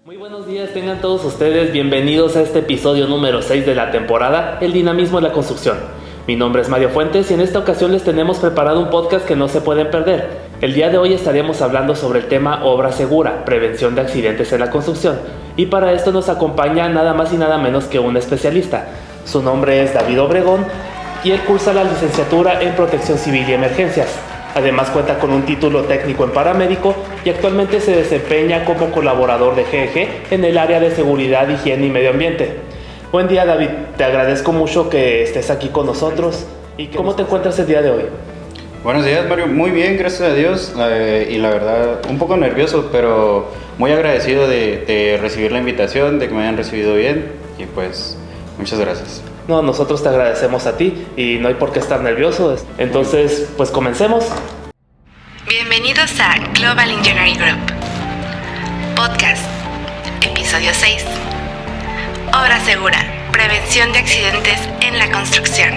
Muy buenos días, tengan todos ustedes bienvenidos a este episodio número 6 de la temporada El dinamismo de la construcción. Mi nombre es Mario Fuentes y en esta ocasión les tenemos preparado un podcast que no se pueden perder. El día de hoy estaremos hablando sobre el tema obra segura, prevención de accidentes en la construcción. Y para esto nos acompaña nada más y nada menos que un especialista. Su nombre es David Obregón y él cursa la licenciatura en Protección Civil y Emergencias. Además cuenta con un título técnico en paramédico y actualmente se desempeña como colaborador de GEG en el área de seguridad, higiene y medio ambiente. Buen día, David, te agradezco mucho que estés aquí con nosotros. ¿Y cómo te encuentras el día de hoy? Buenos días, Mario. Muy bien, gracias a Dios. Y la verdad, un poco nervioso, pero muy agradecido de recibir la invitación, de que me hayan recibido bien. Y pues, muchas gracias. No, nosotros te agradecemos a ti y no hay por qué estar nervioso. Entonces, pues comencemos. Bienvenidos a Global Engineering Group Podcast, episodio 6. Obra segura, prevención de accidentes en la construcción.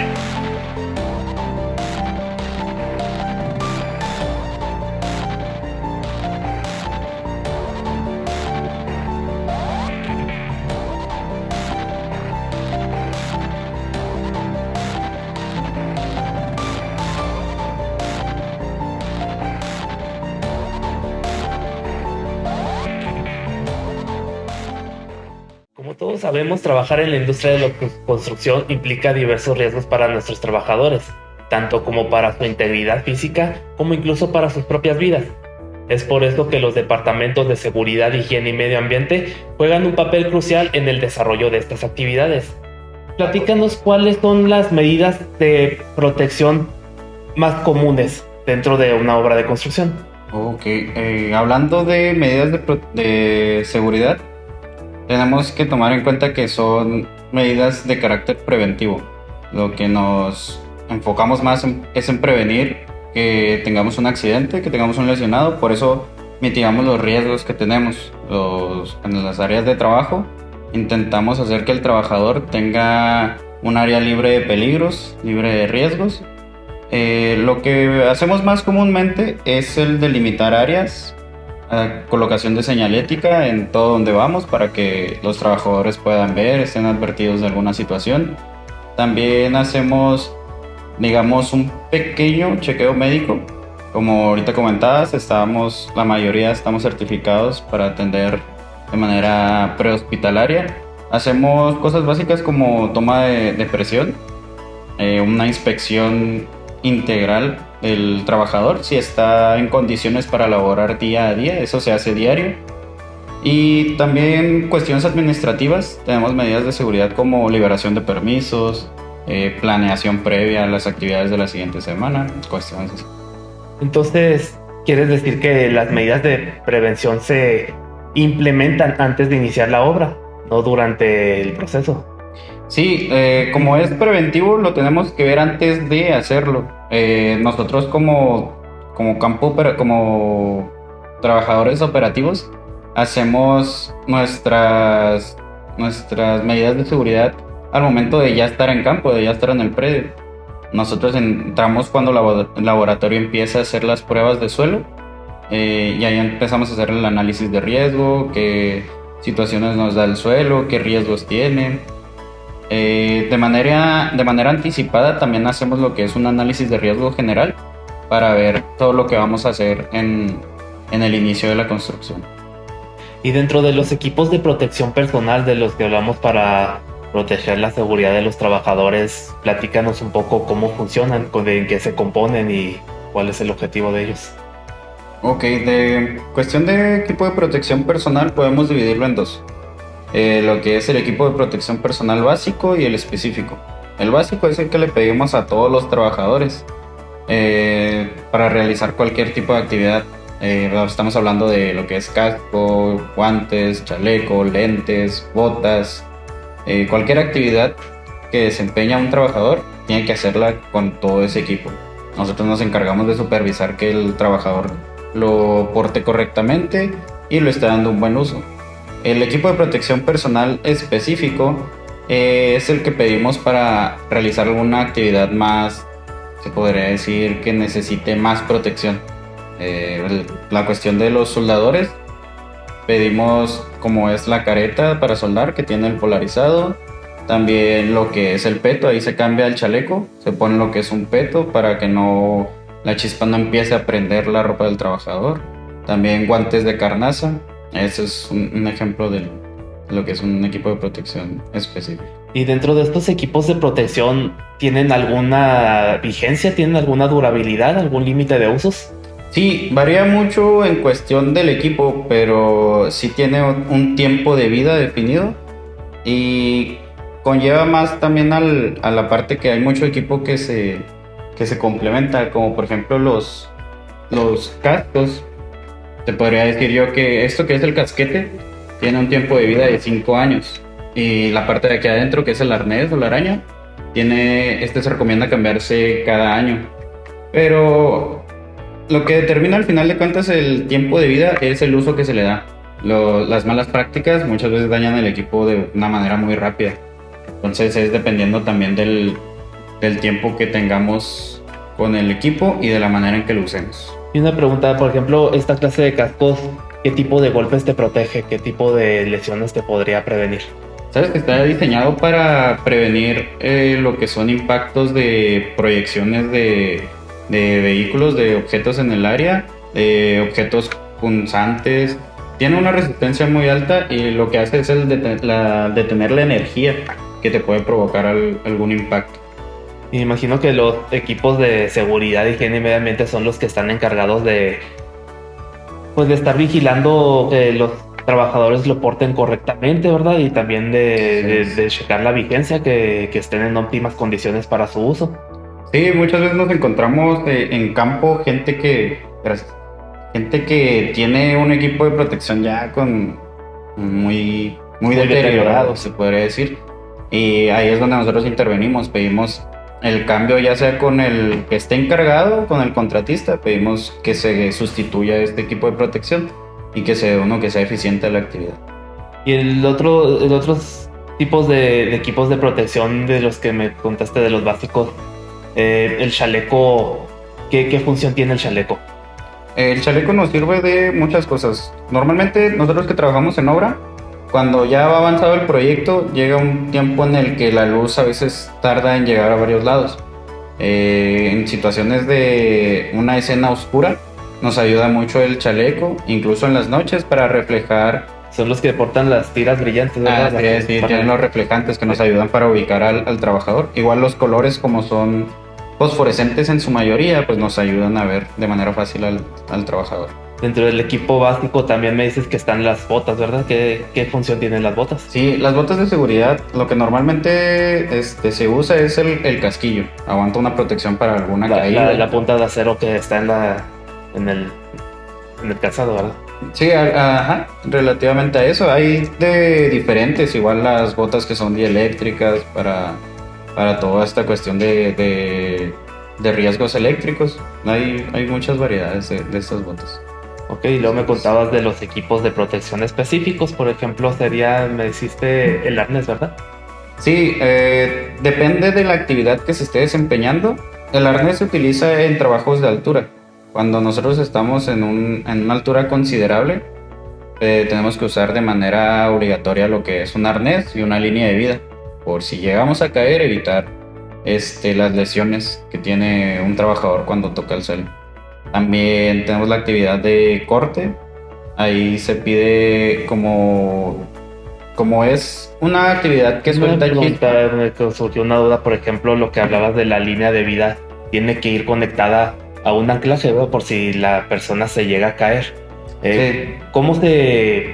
Como todos sabemos, trabajar en la industria de la construcción implica diversos riesgos para nuestros trabajadores, tanto como para su integridad física como incluso para sus propias vidas. Es por eso que los departamentos de seguridad, higiene y medio ambiente juegan un papel crucial en el desarrollo de estas actividades. Platícanos cuáles son las medidas de protección más comunes dentro de una obra de construcción. Ok, hablando de medidas de seguridad, tenemos que tomar en cuenta que son medidas de carácter preventivo. Lo que nos enfocamos más es en prevenir que tengamos un accidente, que tengamos un lesionado. Por eso mitigamos los riesgos que tenemos en las áreas de trabajo. Intentamos hacer que el trabajador tenga un área libre de peligros, libre de riesgos. Lo que hacemos más comúnmente es el delimitar áreas, colocación de señalética en todo donde vamos para que los trabajadores puedan ver, estén advertidos de alguna situación. También hacemos, digamos, un pequeño chequeo médico. Como ahorita comentabas, la mayoría estamos certificados para atender de manera prehospitalaria. Hacemos cosas básicas como toma de presión, una inspección integral del trabajador, si está en condiciones para laborar día a día, eso se hace diario. Y también cuestiones administrativas, tenemos medidas de seguridad como liberación de permisos, planeación previa a las actividades de la siguiente semana, cuestiones así. Entonces, ¿quieres decir que las medidas de prevención se implementan antes de iniciar la obra, no durante el proceso? Sí, como es preventivo, lo tenemos que ver antes de hacerlo. Nosotros como trabajadores operativos hacemos nuestras medidas de seguridad al momento de ya estar en campo, de ya estar en el predio. Nosotros entramos cuando el laboratorio empieza a hacer las pruebas de suelo, y ahí empezamos a hacer el análisis de riesgo, qué situaciones nos da el suelo, qué riesgos tiene. De manera anticipada también hacemos lo que es un análisis de riesgo general para ver todo lo que vamos a hacer en el inicio de la construcción. Y dentro de los equipos de protección personal de los que hablamos para proteger la seguridad de los trabajadores, platícanos un poco cómo funcionan, en qué se componen y cuál es el objetivo de ellos. Ok, de cuestión de equipo de protección personal podemos dividirlo en dos. Lo que es el equipo de protección personal básico y el específico. El básico es el que le pedimos a todos los trabajadores para realizar cualquier tipo de actividad. Estamos hablando de lo que es casco, guantes, chaleco, lentes, botas. Cualquier actividad que desempeña un trabajador tiene que hacerla con todo ese equipo. Nosotros nos encargamos de supervisar que el trabajador lo porte correctamente y lo esté dando un buen uso. El equipo de protección personal específico es el que pedimos para realizar alguna actividad más, se podría decir, que necesite más protección. La cuestión de los soldadores, pedimos como es la careta para soldar, que tiene el polarizado. También lo que es el peto, ahí se cambia el chaleco, se pone lo que es un peto para que no la chispa no empiece a prender la ropa del trabajador. También guantes de carnaza, ese es un ejemplo de lo que es un equipo de protección específico. ¿Y dentro de estos equipos de protección tienen alguna vigencia, tienen alguna durabilidad, algún límite de usos? Sí, varía mucho en cuestión del equipo, pero sí tiene un tiempo de vida definido y conlleva más también a la parte que hay mucho equipo que se complementa, como por ejemplo los cascos. Te podría decir yo que esto que es el casquete tiene un tiempo de vida de 5 años y la parte de aquí adentro, que es el arnés o la araña, se recomienda cambiarse cada año. Pero lo que determina al final de cuentas el tiempo de vida es el uso que se le da. Las malas prácticas muchas veces dañan el equipo de una manera muy rápida. Entonces es dependiendo también del tiempo que tengamos con el equipo y de la manera en que lo usemos. Y una pregunta, por ejemplo, esta clase de cascos, ¿qué tipo de golpes te protege? ¿Qué tipo de lesiones te podría prevenir? Sabes que está diseñado para prevenir lo que son impactos de proyecciones de vehículos, de objetos en el área, de objetos punzantes. Tiene una resistencia muy alta y lo que hace es detener la energía que te puede provocar algún impacto. Me imagino que los equipos de seguridad, higiene y medio ambiente son los que están encargados de estar vigilando que los trabajadores lo porten correctamente, ¿verdad? Y también de checar la vigencia, que estén en óptimas condiciones para su uso. Sí, muchas veces nos encontramos en campo gente que tiene un equipo de protección ya muy deteriorado, se podría decir. Y ahí es donde nosotros intervenimos, pedimos el cambio, ya sea con el que esté encargado, con el contratista, pedimos que se sustituya este equipo de protección y que sea uno que sea eficiente a la actividad. Y otros tipos de equipos de protección de los que me contaste, de los básicos, el chaleco, ¿qué función tiene el chaleco? El chaleco nos sirve de muchas cosas. Normalmente nosotros que trabajamos en obra, cuando ya va avanzado el proyecto, llega un tiempo en el que la luz a veces tarda en llegar a varios lados. En situaciones de una escena oscura, nos ayuda mucho el chaleco, incluso en las noches, para reflejar. Son los que portan las tiras brillantes, ¿verdad? Sí, tienen los reflejantes que nos ayudan para ubicar al trabajador. Igual los colores, como son fosforescentes en su mayoría, pues nos ayudan a ver de manera fácil al trabajador. Dentro del equipo básico también me dices que están las botas, ¿verdad? ¿Qué función tienen las botas? Sí, las botas de seguridad, lo que normalmente se usa es el casquillo. Aguanta una protección para alguna caída. La punta de acero que está en el calzado, ¿verdad? Sí, ajá, relativamente a eso. Hay de diferentes, igual las botas que son dieléctricas para toda esta cuestión de riesgos eléctricos. Hay muchas variedades de estas botas. Ok, y luego me contabas de los equipos de protección específicos, por ejemplo, me dijiste el arnés, ¿verdad? Sí, depende de la actividad que se esté desempeñando. El arnés se utiliza en trabajos de altura. Cuando nosotros estamos en una altura considerable, tenemos que usar de manera obligatoria lo que es un arnés y una línea de vida, por si llegamos a caer, evitar las lesiones que tiene un trabajador cuando toca el suelo. También tenemos la actividad de corte. Ahí se pide como es una actividad que suelta chispa. Me surgió una duda, por ejemplo, lo que hablabas de la línea de vida, tiene que ir conectada a un anclaje, ¿verdad? Por si la persona se llega a caer. Sí. ¿Cómo se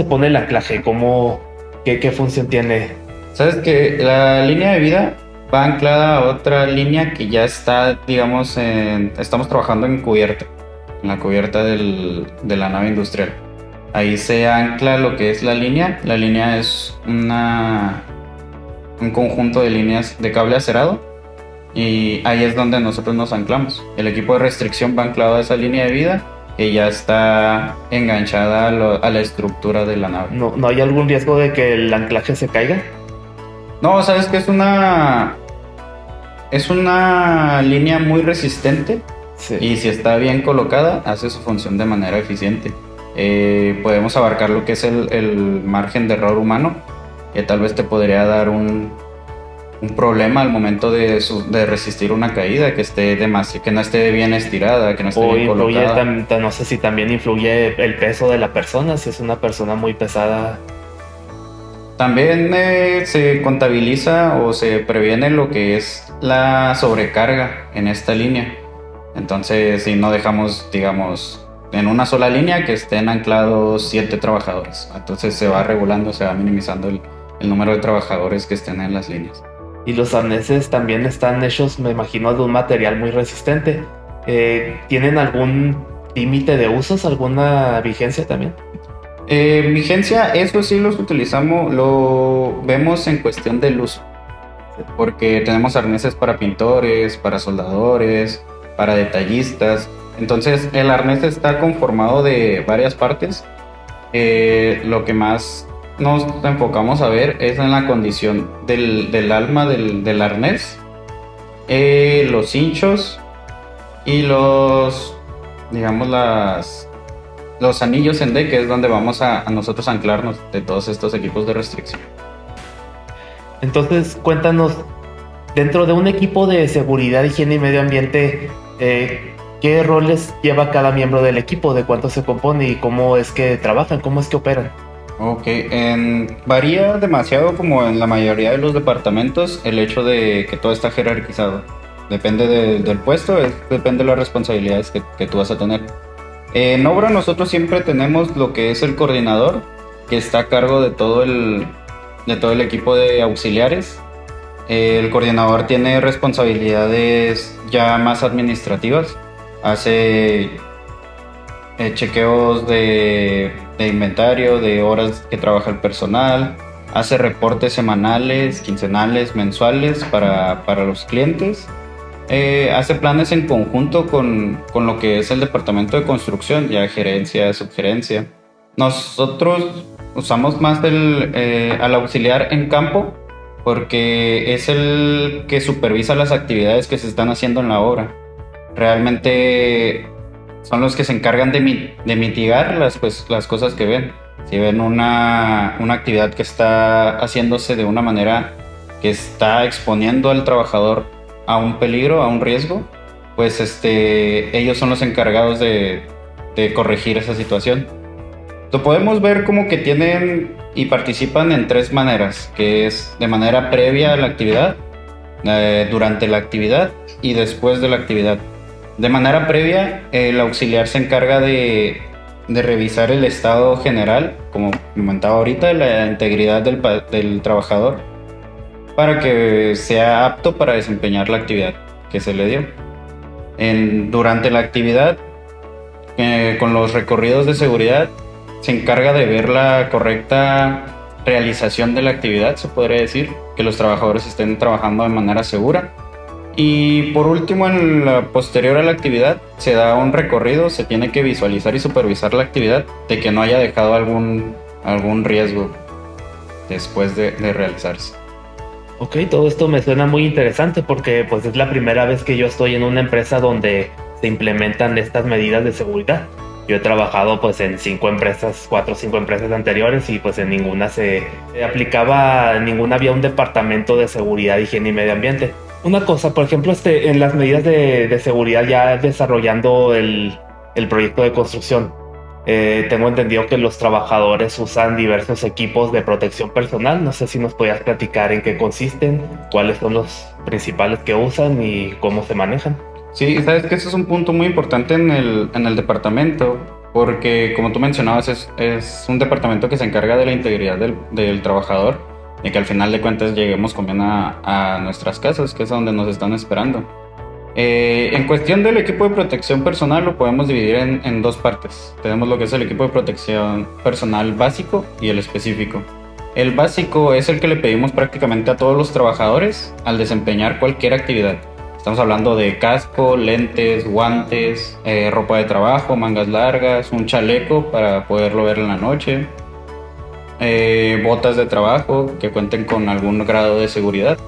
pone el anclaje? ¿Qué función tiene? Sabes que la línea de vida va anclada a otra línea que ya está, digamos, estamos trabajando en la cubierta de la nave industrial. Ahí se ancla lo que es la línea. La línea es un conjunto de líneas de cable acerado y ahí es donde nosotros nos anclamos. El equipo de restricción va anclado a esa línea de vida que ya está enganchada a la estructura de la nave. ¿No hay algún riesgo de que el anclaje se caiga? No, sabes que es una línea muy resistente. Sí. Y si está bien colocada, hace su función de manera eficiente. podemos abarcar lo que es el margen de error humano, que tal vez te podría dar un problema al momento de resistir una caída, que no esté bien estirada, que no esté bien colocada. No sé si también influye el peso de la persona, si es una persona muy pesada. También se contabiliza o se previene lo que es la sobrecarga en esta línea. Entonces, si no dejamos, digamos, en una sola línea que estén anclados 7 trabajadores, entonces se va regulando, se va minimizando el número de trabajadores que estén en las líneas. Y los arneses también están hechos, me imagino, de un material muy resistente. ¿Tienen algún límite de usos, alguna vigencia también? Vigencia, eso sí los utilizamos, lo vemos en cuestión del uso, porque tenemos arneses para pintores, para soldadores, para detallistas. Entonces el arnés está conformado de varias partes. Lo que más nos enfocamos a ver es en la condición del alma del arnés, los hinchos y los anillos en D, que es donde vamos a nosotros anclarnos de todos estos equipos de restricción. Entonces, cuéntanos, dentro de un equipo de seguridad, higiene y medio ambiente, ¿qué roles lleva cada miembro del equipo? ¿De cuánto se compone y cómo es que trabajan? ¿Cómo es que operan? Ok, varía demasiado, como en la mayoría de los departamentos, el hecho de que todo está jerarquizado. Depende del puesto, depende de las responsabilidades que tú vas a tener. En obra nosotros siempre tenemos lo que es el coordinador, que está a cargo de todo el equipo de auxiliares. El coordinador tiene responsabilidades ya más administrativas, hace chequeos de inventario, de horas que trabaja el personal, hace reportes semanales, quincenales, mensuales para los clientes. Hace planes en conjunto con lo que es el departamento de construcción, ya gerencia, subgerencia. Nosotros usamos más al auxiliar en campo, porque es el que supervisa las actividades que se están haciendo en la obra. Realmente son los que se encargan de mitigar las cosas que ven. Si ven una actividad que está haciéndose de una manera que está exponiendo al trabajador a un peligro, a un riesgo, pues ellos son los encargados de corregir esa situación. Lo podemos ver como que tienen y participan en 3 maneras, que es de manera previa a la actividad, durante la actividad y después de la actividad. De manera previa, el auxiliar se encarga de revisar el estado general, como comentaba ahorita, la integridad del trabajador, para que sea apto para desempeñar la actividad que se le dio. Durante la actividad, con los recorridos de seguridad, se encarga de ver la correcta realización de la actividad, se podría decir, que los trabajadores estén trabajando de manera segura. Y por último, en la posterior a la actividad, se da un recorrido, se tiene que visualizar y supervisar la actividad de que no haya dejado algún riesgo después de realizarse. Ok, todo esto me suena muy interesante porque pues es la primera vez que yo estoy en una empresa donde se implementan estas medidas de seguridad. Yo he trabajado pues en 4 o 5 empresas anteriores y pues en ninguna se aplicaba, en ninguna había un departamento de seguridad, higiene y medio ambiente. Una cosa, por ejemplo, en las medidas de seguridad, ya desarrollando el proyecto de construcción, tengo entendido que los trabajadores usan diversos equipos de protección personal. No sé si nos podías platicar en qué consisten, cuáles son los principales que usan y cómo se manejan. Sí, sabes que ese es un punto muy importante en el departamento, porque como tú mencionabas, es un departamento que se encarga de la integridad del trabajador y que al final de cuentas lleguemos con bien a nuestras casas, que es donde nos están esperando. En cuestión del equipo de protección personal, lo podemos dividir en 2 partes. Tenemos lo que es el equipo de protección personal básico y el específico. El básico es el que le pedimos prácticamente a todos los trabajadores al desempeñar cualquier actividad. Estamos hablando de casco, lentes, guantes, ropa de trabajo, mangas largas, un chaleco para poderlo ver en la noche, botas de trabajo que cuenten con algún grado de seguridad.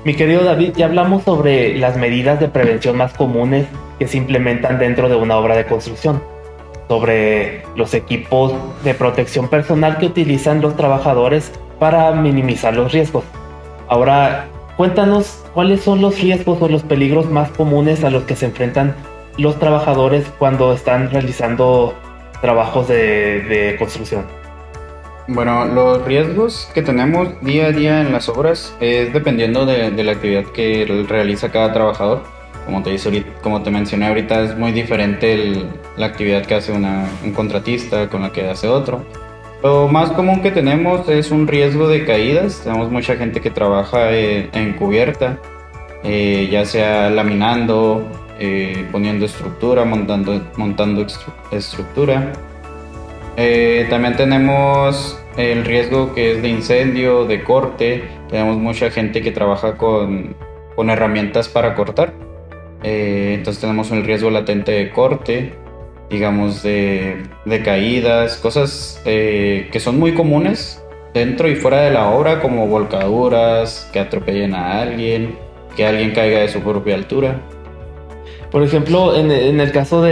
Mi querido David, ya hablamos sobre las medidas de prevención más comunes que se implementan dentro de una obra de construcción. sobre los equipos de protección personal que utilizan los trabajadores para minimizar los riesgos. Ahora, cuéntanos cuáles son los riesgos o los peligros más comunes a los que se enfrentan los trabajadores cuando están realizando trabajos de construcción. Bueno, los riesgos que tenemos día a día en las obras es dependiendo de la actividad que realiza cada trabajador. Como te mencioné ahorita, es muy diferente la actividad que hace un contratista con la que hace otro. Lo más común que tenemos es un riesgo de caídas. Tenemos mucha gente que trabaja en cubierta, ya sea laminando, poniendo estructura, montando estructura. También tenemos el riesgo que es de incendio, de corte. Tenemos mucha gente que trabaja con herramientas para cortar. Entonces tenemos el riesgo latente de corte, digamos de caídas, cosas que son muy comunes dentro y fuera de la obra, como volcaduras, que atropellen a alguien, que alguien caiga de su propia altura. Por ejemplo, en el caso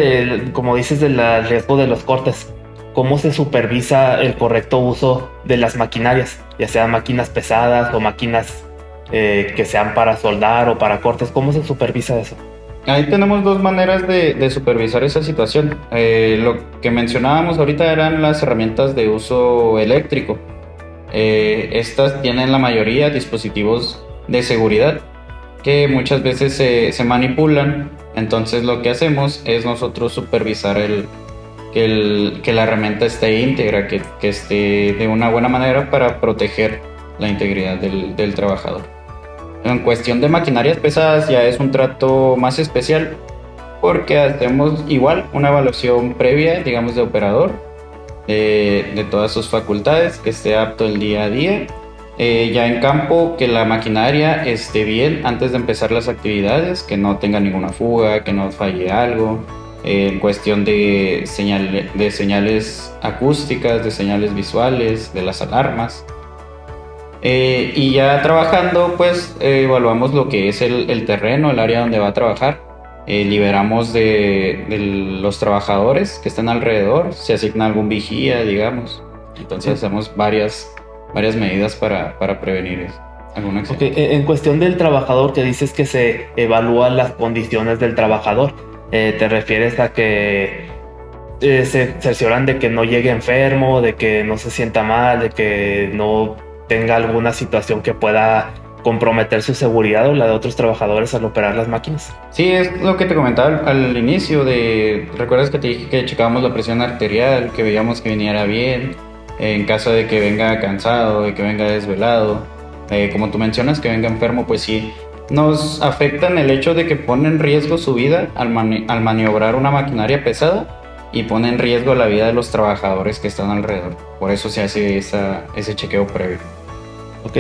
como dices, del riesgo de los cortes, ¿cómo se supervisa el correcto uso de las maquinarias? Ya sean máquinas pesadas o máquinas que sean para soldar o para cortes. ¿Cómo se supervisa eso? Ahí tenemos dos maneras de supervisar esa situación. Lo que mencionábamos ahorita eran las herramientas de uso eléctrico. Estas tienen la mayoría dispositivos de seguridad que muchas veces se manipulan. Entonces lo que hacemos es nosotros supervisar que la herramienta esté íntegra, que esté de una buena manera para proteger la integridad del trabajador. En cuestión de maquinarias pesadas ya es un trato más especial porque hacemos igual una evaluación previa, digamos, de operador, de todas sus facultades, que esté apto el día a día. Ya en campo, que la maquinaria esté bien antes de empezar las actividades, que no tenga ninguna fuga, que no falle algo. En cuestión de señales acústicas, de señales visuales, de las alarmas. Y ya trabajando, pues evaluamos lo que es el terreno, el área donde va a trabajar. Liberamos de los trabajadores que están alrededor, se asigna algún vigía, digamos. Entonces hacemos varias medidas para prevenir algún accidente. Okay. En cuestión del trabajador, que dices que se evalúan las condiciones del trabajador, ¿te refieres a que se cercioran de que no llegue enfermo, de que no se sienta mal, de que no tenga alguna situación que pueda comprometer su seguridad o la de otros trabajadores al operar las máquinas? Sí, es lo que te comentaba al inicio. ¿Recuerdas que te dije que checábamos la presión arterial, que veíamos que viniera bien, en caso de que venga cansado, de que venga desvelado, como tú mencionas, que venga enfermo? Pues sí, nos afecta en el hecho de que pone en riesgo su vida al maniobrar una maquinaria pesada y pone en riesgo la vida de los trabajadores que están alrededor. Por eso se hace ese chequeo previo. Ok,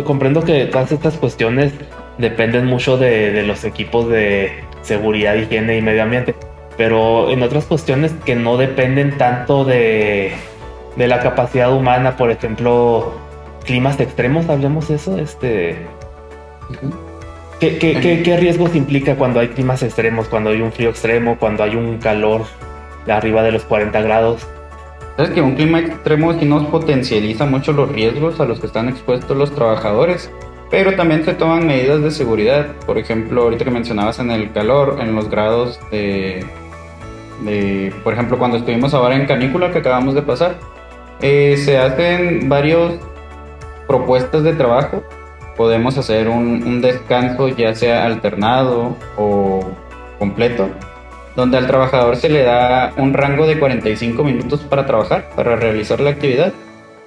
comprendo que todas estas cuestiones dependen mucho de los equipos de seguridad, higiene y medio ambiente, pero en otras cuestiones que no dependen tanto de la capacidad humana, por ejemplo, climas extremos, hablemos de eso. ¿Qué riesgos implica cuando hay climas extremos, cuando hay un frío extremo, cuando hay un calor de arriba de los 40 grados? Sabes que un clima extremo sí nos potencializa mucho los riesgos a los que están expuestos los trabajadores, pero también se toman medidas de seguridad. Por ejemplo, ahorita que mencionabas en el calor, en los grados por ejemplo, cuando estuvimos ahora en canícula que acabamos de pasar, se hacen varias propuestas de trabajo. Podemos hacer un descanso, ya sea alternado o completo, donde al trabajador se le da un rango de 45 minutos para trabajar, para realizar la actividad,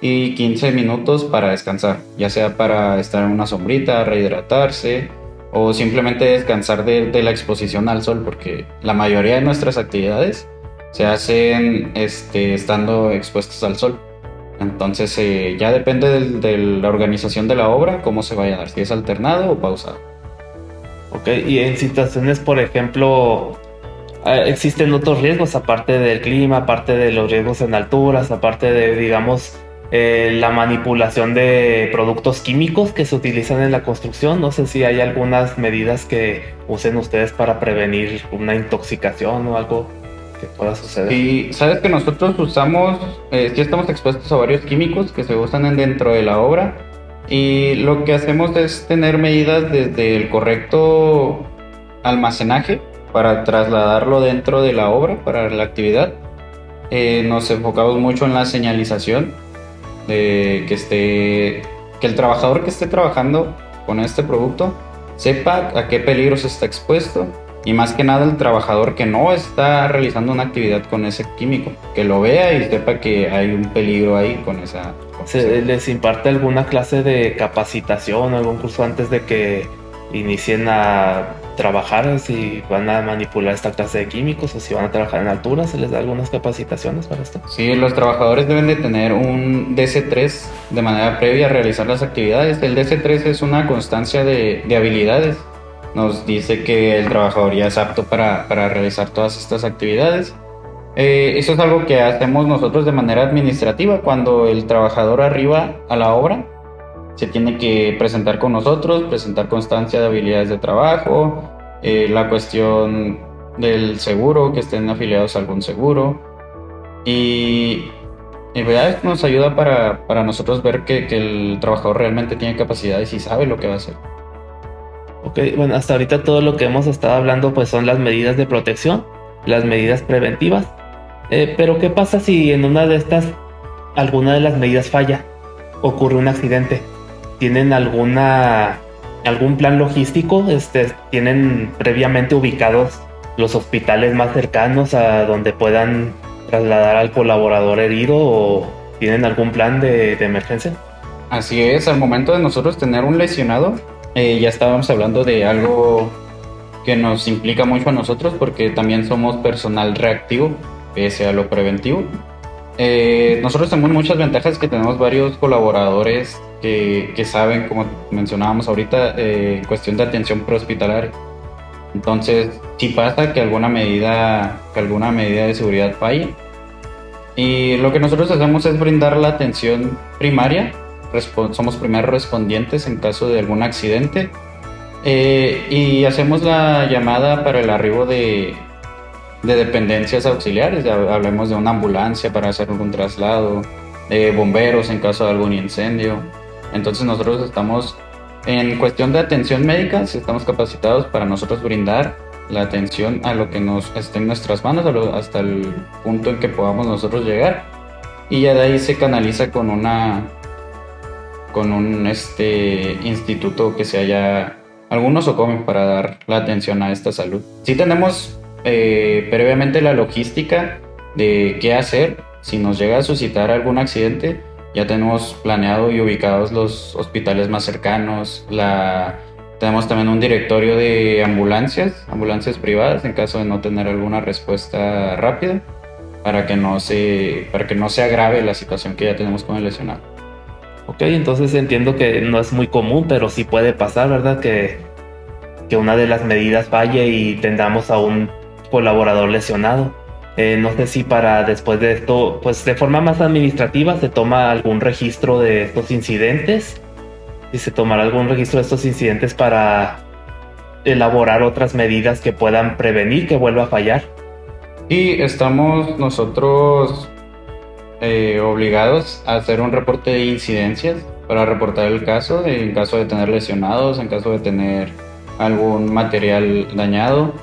y 15 minutos para descansar, ya sea para estar en una sombrita, rehidratarse o simplemente descansar de la exposición al sol, porque la mayoría de nuestras actividades se hacen estando expuestos al sol. Entonces ya depende de la organización de la obra, cómo se vaya a dar, si es alternado o pausado. Ok, y en situaciones, por ejemplo, existen otros riesgos aparte del clima, aparte de los riesgos en alturas, aparte de, digamos, la manipulación de productos químicos que se utilizan en la construcción. No sé si hay algunas medidas que usen ustedes para prevenir una intoxicación o algo. que pueda suceder. Y sabes que nosotros usamos, sí estamos expuestos a varios químicos que se usan dentro de la obra, y lo que hacemos es tener medidas desde el correcto almacenaje para trasladarlo dentro de la obra, para la actividad. Nos enfocamos mucho en la señalización, de que el trabajador que esté trabajando con este producto sepa a qué peligros está expuesto, y más que nada el trabajador que no está realizando una actividad con ese químico, que lo vea y sepa que hay un peligro ahí con esa. ¿Les imparte alguna clase de capacitación, algún curso antes de que inicien a trabajar, si van a manipular esta clase de químicos o si van a trabajar en altura? ¿Se les da algunas capacitaciones para esto? Sí, los trabajadores deben de tener un DC3 de manera previa a realizar las actividades. El DC3 es una constancia de habilidades. Nos dice que el trabajador ya es apto para realizar todas estas actividades. Eso es algo que hacemos nosotros de manera administrativa. Cuando el trabajador arriba a la obra, se tiene que presentar con nosotros, presentar constancia de habilidades de trabajo, la cuestión del seguro, que estén afiliados a algún seguro, y ya nos ayuda para nosotros ver que el trabajador realmente tiene capacidades y sabe lo que va a hacer. Ok, bueno, hasta ahorita todo lo que hemos estado hablando pues son las medidas de protección, las medidas preventivas, pero ¿qué pasa si en una de estas alguna de las medidas falla? Ocurre un accidente. ¿Tienen algún plan logístico? ¿Tienen previamente ubicados los hospitales más cercanos a donde puedan trasladar al colaborador herido, o tienen algún plan de emergencia? Así es, al momento de nosotros tener un lesionado, ya estábamos hablando de algo que nos implica mucho a nosotros, porque también somos personal reactivo, pese a lo preventivo. Nosotros tenemos muchas ventajas, que tenemos varios colaboradores que saben, como mencionábamos ahorita, en cuestión de atención prehospitalaria. Entonces, si pasa que alguna medida de seguridad falle, y lo que nosotros hacemos es brindar la atención primaria. Somos primeros respondientes en caso de algún accidente, y hacemos la llamada para el arribo de dependencias auxiliares. Hablemos de una ambulancia para hacer algún traslado, bomberos en caso de algún incendio. Entonces nosotros estamos, en cuestión de atención médica, estamos capacitados para nosotros brindar la atención a lo que nos esté en nuestras manos, hasta el punto en que podamos nosotros llegar, y ya de ahí se canaliza con un instituto que se haya, algún nosocomio, para dar la atención a esta salud. Sí tenemos previamente la logística de qué hacer si nos llega a suscitar algún accidente. Ya tenemos planeado y ubicados los hospitales más cercanos. Tenemos también un directorio de ambulancias privadas en caso de no tener alguna respuesta rápida, para que no se agrave la situación que ya tenemos con el lesionado. Ok, entonces entiendo que no es muy común, pero sí puede pasar, ¿verdad? Que una de las medidas falle y tengamos a un colaborador lesionado. No sé si para después de esto, pues de forma más administrativa, se toma algún registro de estos incidentes, y se tomará algún registro de estos incidentes para elaborar otras medidas que puedan prevenir que vuelva a fallar. Y estamos nosotros obligados a hacer un reporte de incidencias para reportar el caso, en caso de tener lesionados, en caso de tener algún material dañado.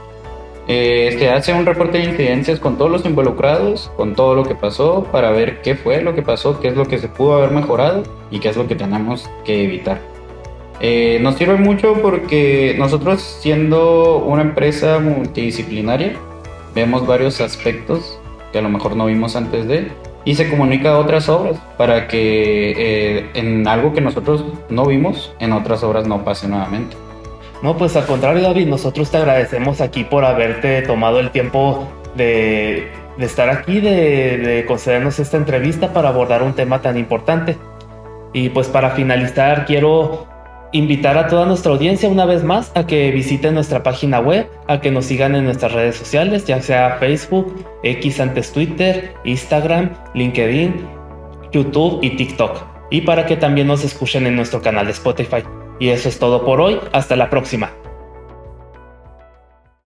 Se hace un reporte de incidencias con todos los involucrados, con todo lo que pasó, para ver qué fue lo que pasó, qué es lo que se pudo haber mejorado y qué es lo que tenemos que evitar. Nos sirve mucho porque nosotros, siendo una empresa multidisciplinaria, vemos varios aspectos que a lo mejor no vimos antes y se comunica a otras obras, para que en algo que nosotros no vimos, en otras obras no pase nuevamente. No, pues al contrario, David, nosotros te agradecemos aquí por haberte tomado el tiempo de estar aquí, de concedernos esta entrevista para abordar un tema tan importante. Y pues para finalizar, quiero invitar a toda nuestra audiencia una vez más a que visiten nuestra página web, a que nos sigan en nuestras redes sociales, ya sea Facebook, X antes Twitter, Instagram, LinkedIn, YouTube y TikTok. Y para que también nos escuchen en nuestro canal de Spotify. Y eso es todo por hoy. Hasta la próxima.